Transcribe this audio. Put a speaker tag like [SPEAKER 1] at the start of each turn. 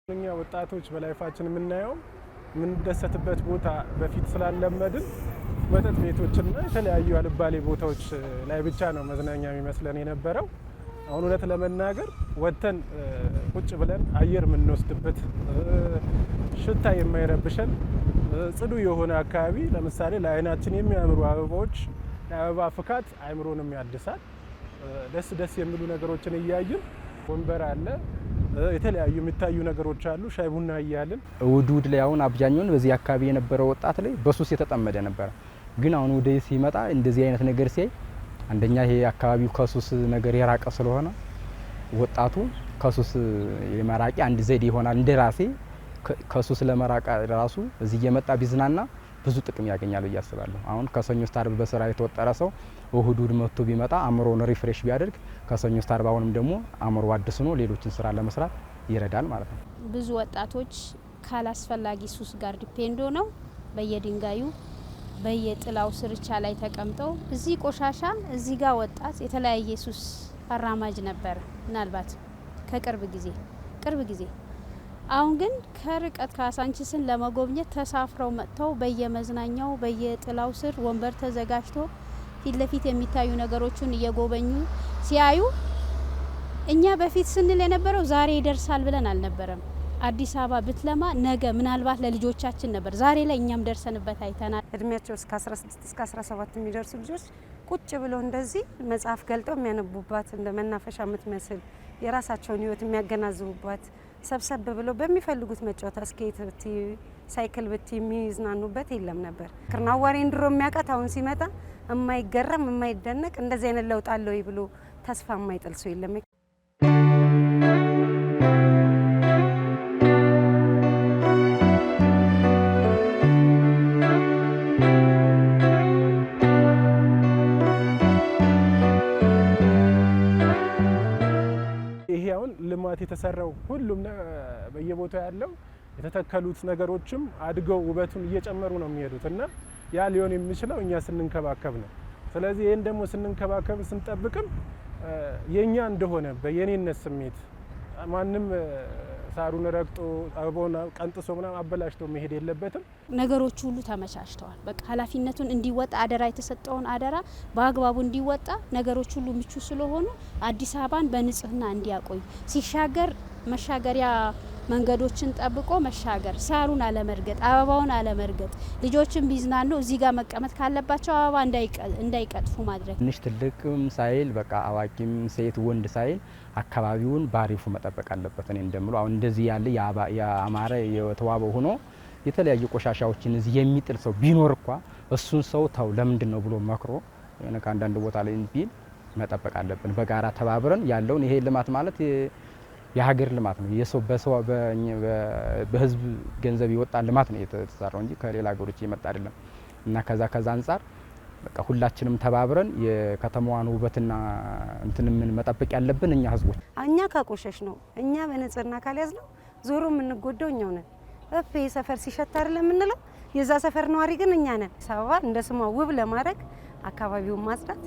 [SPEAKER 1] እኛ ወጣቶች በላይፋችን የምናየው ምን ደሰትበት ቦታ በፊት ስላለመድን መጠጥ ቤቶችና የተለያዩ አልባሌ ቦታዎች ላይ ብቻ ነው መዝናኛ የሚመስለን የነበረው። አሁን እውነት ለመናገር ወጥተን ቁጭ ብለን አየር የምንወስድበት ሽታ የማይረብሸን ጽዱ የሆነ አካባቢ ለምሳሌ ለአይናችን የሚያምሩ አበባዎች የአበባ ፍካት አይምሮንም ያድሳል። ደስ የሚሉ ነገሮችን እያየን ወንበር አለ የተለያዩ የሚታዩ ነገሮች አሉ ሻይ ቡና እያልን
[SPEAKER 2] ውድ ላይ አሁን አብዛኛውን በዚህ አካባቢ የነበረው ወጣት ላይ በሱስ የተጠመደ ነበር። ግን አሁን ወደ ሲመጣ እንደዚህ አይነት ነገር ሲያይ አንደኛ ይሄ አካባቢው ከሱስ ነገር የራቀ ስለሆነ ወጣቱ ከሱስ የመራቂ አንድ ዘዴ ይሆናል። እንደራሴ ከሱስ ለመራቅ ራሱ እዚህ እየመጣ ቢዝናና ብዙ ጥቅም ያገኛል ብዬ አስባለሁ። አሁን ከሰኞ እስከ ዓርብ በስራ የተወጠረ ሰው እሁድ መጥቶ ቢመጣ አእምሮውን ሪፍሬሽ ቢያደርግ ከሰኞ እስከ ዓርብ አሁንም ደግሞ አእምሮ አድስኖ ሌሎችን ስራ ለመስራት ይረዳል ማለት ነው።
[SPEAKER 3] ብዙ ወጣቶች ካላስፈላጊ ሱስ ጋር ዲፔንዶ ነው በየድንጋዩ በየጥላው ስርቻ ላይ ተቀምጠው እዚህ ቆሻሻ እዚህ ጋር ወጣት የተለያየ ሱስ አራማጅ ነበር። ምናልባት ከቅርብ ጊዜ አሁን ግን ከርቀት ካሳንቺስን ለመጎብኘት ተሳፍረው መጥተው በየመዝናኛው በየጥላው ስር ወንበር ተዘጋጅቶ ፊት ለፊት የሚታዩ ነገሮችን እየጎበኙ ሲያዩ እኛ በፊት ስንል የነበረው ዛሬ ይደርሳል ብለን አልነበረም። አዲስ አበባ ብትለማ ነገ ምናልባት ለልጆቻችን ነበር። ዛሬ ላይ እኛም ደርሰንበት አይተናል።
[SPEAKER 4] እድሜያቸው እስከ 16 እስከ 17 የሚደርሱ ልጆች ቁጭ ብለው እንደዚህ መጽሐፍ ገልጠው የሚያነቡባት እንደ መናፈሻ የምትመስል የራሳቸውን ሕይወት የሚያገናዝቡባት ሰብሰብ ብለው በሚፈልጉት መጫወታ ስኬት ብቲ ሳይክል ብቲ የሚዝናኑበት የለም ነበር። ክርናዋሬን ድሮ የሚያውቃት አሁን ሲመጣ የማይገረም የማይደነቅ እንደዚህ አይነት ለውጥ አለ ወይ ብሎ ተስፋ የማይጥል ሰው የለም።
[SPEAKER 1] ይሄ አሁን ልማት የተሰራው ሁሉም በየቦታው ያለው የተተከሉት ነገሮችም አድገው ውበቱን እየጨመሩ ነው የሚሄዱት እና ያ ሊሆን የሚችለው እኛ ስንንከባከብ ነው። ስለዚህ ይሄን ደግሞ ስንንከባከብ ስንጠብቅም የኛ እንደሆነ በየኔነት ስሜት ማንም ሳሩን ረግጦ አበባውን ቀንጥሶ ምናምን አበላሽቶ መሄድ የለበትም።
[SPEAKER 3] ነገሮች ሁሉ ተመቻችተዋል። በቃ ኃላፊነቱን እንዲወጣ አደራ የተሰጠውን አደራ በአግባቡ እንዲወጣ ነገሮች ሁሉ ምቹ ስለሆኑ አዲስ አበባን በንጽህና እንዲያቆይ ሲሻገር መሻገሪያ መንገዶችን ጠብቆ መሻገር፣ ሳሩን አለመርገጥ፣ አበባውን አለመርገጥ፣ ልጆችን ቢዝናኑ እዚህ ጋር መቀመጥ ካለባቸው አበባ እንዳይቀጥፉ ማድረግ።
[SPEAKER 2] ትንሽ ትልቅም ሳይል በቃ አዋቂም ሴት ወንድ ሳይል አካባቢውን ባሪፉ መጠበቅ አለበት። እኔ እንደምለው አሁን እንደዚህ ያለ ያማረ የተዋበ ሆኖ የተለያዩ ቆሻሻዎችን እዚህ የሚጥል ሰው ቢኖር እንኳ እሱን ሰው ተው ለምንድን ነው ብሎ መክሮ የሆነ ከአንዳንድ ቦታ ላይ ቢል መጠበቅ አለብን። በጋራ ተባብረን ያለውን ይሄ ልማት ማለት የሀገር ልማት ነው። የሰው በህዝብ ገንዘብ ይወጣ ልማት ነው የተሰራው እንጂ ከሌላ ሀገሮች የመጣ አይደለም እና ከዛ አንፃር በቃ ሁላችንም ተባብረን የከተማዋን ውበትና ምን መጠበቅ ያለብን እኛ ህዝቦች።
[SPEAKER 4] እኛ ካቆሸሽ ነው እኛ በንጽህና ካልያዝ ነው ዞሮ የምንጎዳው እኛው ነን። ሰፈር ሲሸት አይደለም የምንለው የዛ ሰፈር ነዋሪ ግን እኛ ነን። አዲስ አበባ እንደ ስሟ ውብ ለማድረግ አካባቢውን ማጽዳት